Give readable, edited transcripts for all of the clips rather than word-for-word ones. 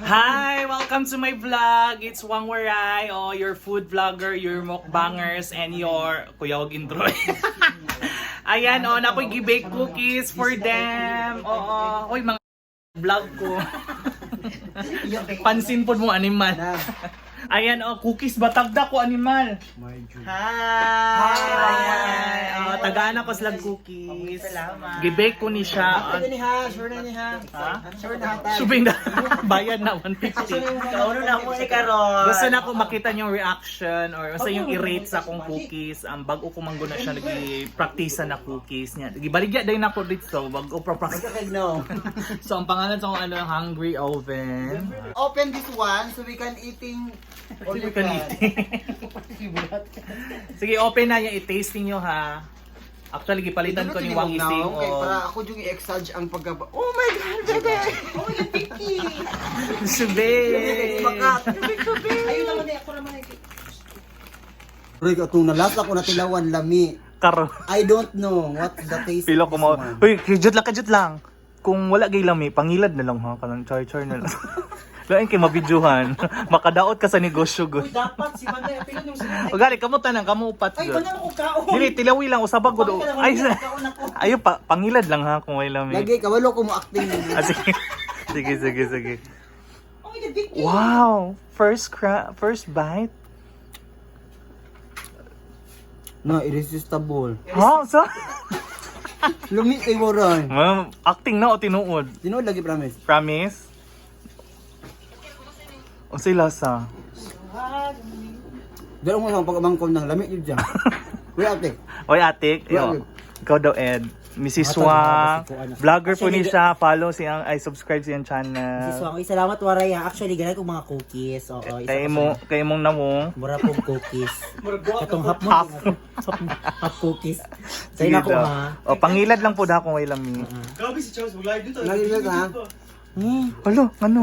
Hi! Welcome to my vlog! It's Wang Waray, your food vlogger, your mukbangers, and your Kuya Wag intro. Ayan, napoy gi-bake cookies for them. Oy, mga vlog ko. Pansin po mo, animal. Ayan, cookies batagda ko, animal. Hi! Ayan, tagaan ako sila cookies. Salamat. Gi-bake ko ni siya. Sure na niya. Ha? Sure na tayo. Subing na. Bayad na 150. Kauno na ako ni Karon. Gusto na ko makita yung reaction or basta yung i-rate sa akong cookies. Bago ko mangguna siya nag-practice na cookies niya. Gibaligya din ako dito bago practice. No. So ang pangalan sa akong Hungry Oven. Open this one so we can eating all you Can can. Sige, open na yung i-tasting nyo ha. Actually, gipalitan ko ni Wang Ising. Okay, para ako yung i-exage ang pagkaba. Oh my God, bebe! Oh my God, Vicky! Sube! Ayun naman ako naman. Roy, itong nalasa ko na tilawan, lami. Karo. I don't know what the taste Pilo of ko this mo. one. Uy, kajut lang. Kung wala gay lami, pangilad na lang ha. Kanang char na lang. Lain kay mabidyohan. Makadaot ka sa negosyo Uy, gud. dapat si Banday, apilo nung sila. Ugali kamo tanang kamo upat Ay, gud. wala ako kaon. Dili tilawi lang usabag gud. Ay, kaon ako. ayo pa pangilad lang ha kung may lami. Lagi, kawalo ko mo acting. Sige. Sige. Oh my God, Vicky! Wow, first bite. No, irresistible. Ha, sa? Lumi kay Warren. Ma'am, acting na o tinuod. Tinood lagi promise. Promise? O si lasa. Dalo mo sa pag-amangkon ng lamig yun dyan. Kuya Atik. Oy, atik. Yeah. Yo. Ikaw daw, Ed. Mrs. Matag, Wang. matag, matag. Vlogger po Actually, ni siya. Follow siyang, subscribe siyang channel. Sis Wang, salamat Waray ha. Actually, ganun kong mga cookies. Oo, Kay mong namong. mura pong cookies. Katong half mo. Half. Half cookies. Sige Sa'yo na ko daw. ha. O, pangilad lang po da kung may lami. Grabe si Charles, mag-live dito. Lagi yun ha. Alo, ano?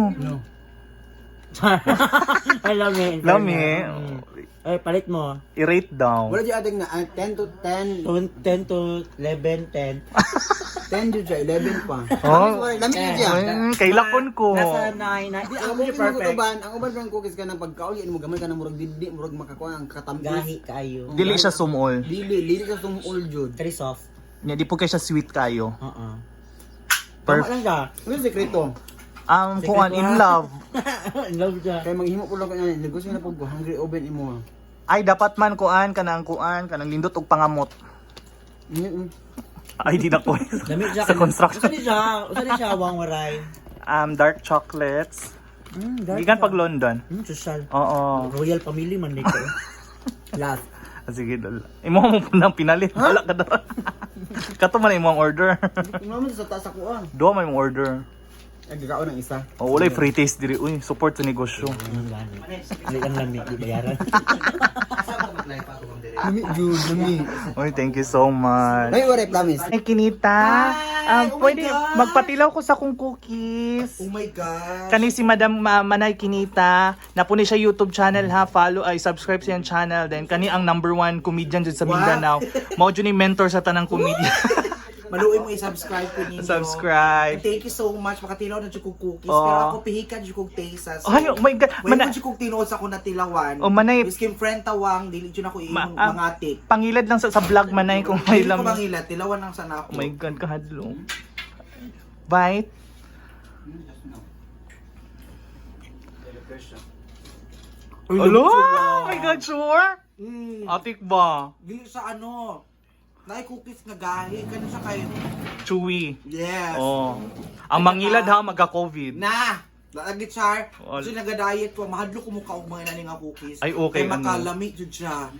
Lami. Lami. Ay, palit mo. I-rate daw. Wala dyan ating na 10 to 10. 10 to 11, 10. 10 dyan siya, 11 pa. Oh. Lamig yun dyan. Kay lakon ko. Nasa 9. Di, Di ang mo cookies mo perfect. kutuban, ang uban ng cookies ka ng pagkauli, mo gamay ka ng murag didi, murag makakuha ang katambis. Gahi kayo. Dili siya sumol. Dili ka sumul jud. Very soft. Nya di po kay siya sweet kayo. Oo. Tama Perfect. lang ka. Ano yung sekreto? Kuan in love. In love ka. Kaya maghimo ko lang kanya, negosyo na po, hungry oven imo. Ay dapat man kuan kanang lindot og pangamot. Ay di na ko. Dami siya. Sa construction. Usa ni siya Wang Waray. Dark chocolates. Dark Gikan siya. pag London. Social. Oo. Royal family man dito. Last. Sige dol. Imo mo po nang pinalit. Wala ka daw. Kato man imong order. Tingnan mo sa taas ako ah. Do may imong order. Ay, gagawin ng isa. Oh, wala free taste diri. Uy, support sa negosyo. Hindi lang lamig, di bayaran. Lami jud, lami. Uy, thank you so much. Ay, wala promise. Ay, Kinita. Oh my Pwede God. magpatilaw ko sa kong cookies. Oh my God. Kani si Madam Manay Kinita, napuni siya YouTube channel ha, subscribe siyang channel. Then kani ang #1 comedian dyan sa Mindanao. Mao dyan yung mentor sa tanang comedian. Maluin mo i-subscribe ko ninyo. Subscribe. Thank you so much. Makatilaw na dyan kong cookies. Oh. Pero ako pihikan dyan kong taste. So, Ay, oh my God. May Mana, mo dyan kong tinuod sa akong natilawan. oh, Manay, Miskin friend tawang, dili dyan ako iyon Ma- mga atik. pangilad lang sa vlog Manay kung may Dili ko lam. mangilat, tilawan lang sana ako. Oh my God, kahadlong. Bite. Hello? Oh my God, sure? Atik ba? Dili sa ano, naay cookies nga gahi. Kano siya kayo? Chewy. Yes. Oh. Ang mangilad ha, magka-COVID. Na! Lagit char. Wal- So nagda-diet ko, mahadlo ko mukha og mga nani nga cookies. Ay, okay, Kaya ano. makalami jud siya.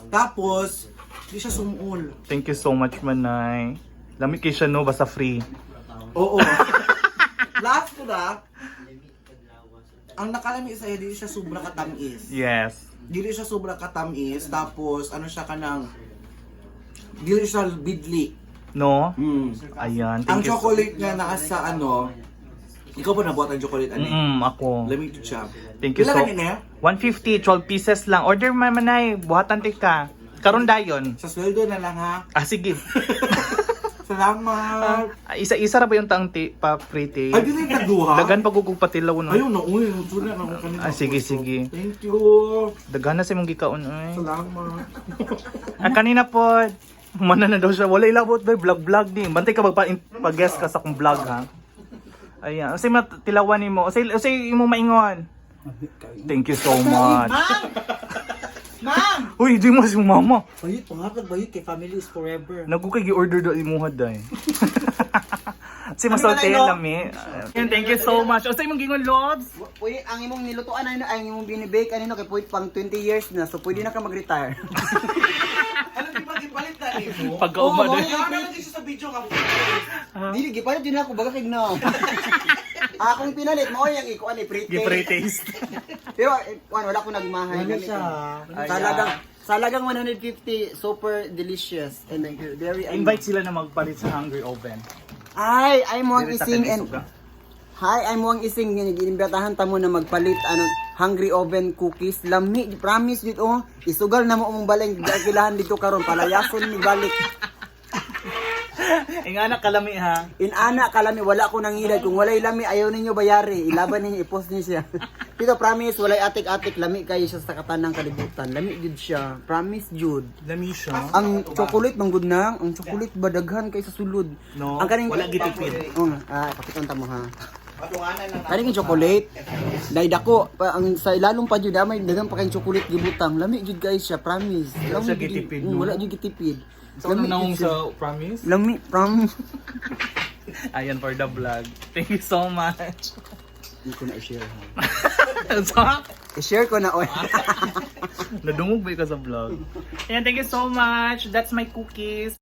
Tapos, di siya sumul. Thank you so much, Manay. Lamig kay siya no, basta free. Oo. Last ko na, ang nakalami sa di siya sobra katamis. Yes. Dili siya sobra katamis, tapos ano siya kanang dili siya bidli. No? Mm. Ayan, Ang thank you. chocolate nga naa sa ano, ikaw ba nabuhat ang chocolate ani? Ako. Lamig jud siya. Thank you Pila so lang yun, eh? 150, 12 pieces lang. Order man Manay, buhatan ka. Karon dayon. Sa sweldo na lang ha. Sige. Salamat. Isa-isa ra ba yung tangti pa pretty? Ay, dili tagduha. Dagan pagugug patilaw no. Ayun na, uy. Sula na ako kanina. Ah, sige. Thank you. Dagan na sa imong gikaon oy. Salamat. Kanina po, humana na daw siya. Wala ilabot ba vlog ni. Bantay ka pag-guest ka sa akong vlog ha. Ayan, kasi matilawan nimo. Kasi imo maingon. Thank you so much. Ma'am! Uy, di mo si mama. Bayot, pangakad bayot kay family is forever. Nagkukay gi-order do imuha day. Si masalte lami. Thank you so much. O sa imong gingon lobs. Pwede, ang imong nilutuan na ang imong binibake ano kay pwede pang 20 years na so pwede na ka mag-retire. Ano di ba gipalit na ni mo? Pagkauma Oo, doon. Ano di siya sa video ka? Dili gipalit din ako baga kay no. Akong pinalit mo yang ikuan ni pretty. Gi-pre-taste. Pero wala ko nagmahay Ano siya? Salagang 150 super delicious and very Invite sila na magpalit sa Hungry Oven. Ay, mo ang Dili ta ising tayo and isuga. Hi, mo ang ising inimbitahan ta mo na magpalit Hungry Oven cookies. Lami, promise dito oh. Isugal na mo mong baleng gilahan dito karon palayason ni balik. Ingana kalami ha. Inana kalami wala ko nangilad kung walay lami ayaw ninyo bayari ilaban ninyo i-post niyo siya. Dito promise walay atik-atik lami kayo siya sa katanang kalibutan. Lami jud siya. Promise jud. Lami siya. Ang chocolate manggod na, ang chocolate ba daghan kay sa sulod. No, ang kaning wala gitipid. pakiton ta mo ha. Kaning chocolate. Dai dako pa ang sa ilalong pa jud may daghang pa kay chocolate gibutang. Lami jud guys siya, promise. Wala siya jud- gitipid, Mm, no? Wala jud gitipid. So, Lami nang jud siya. sa promise? Lami, promise. Ayan for the vlog. Thank you so much. Hindi ko na i-share ha. So, I-share ko na oy. nadungog ba ka sa vlog? Ayan, thank you so much. That's my cookies.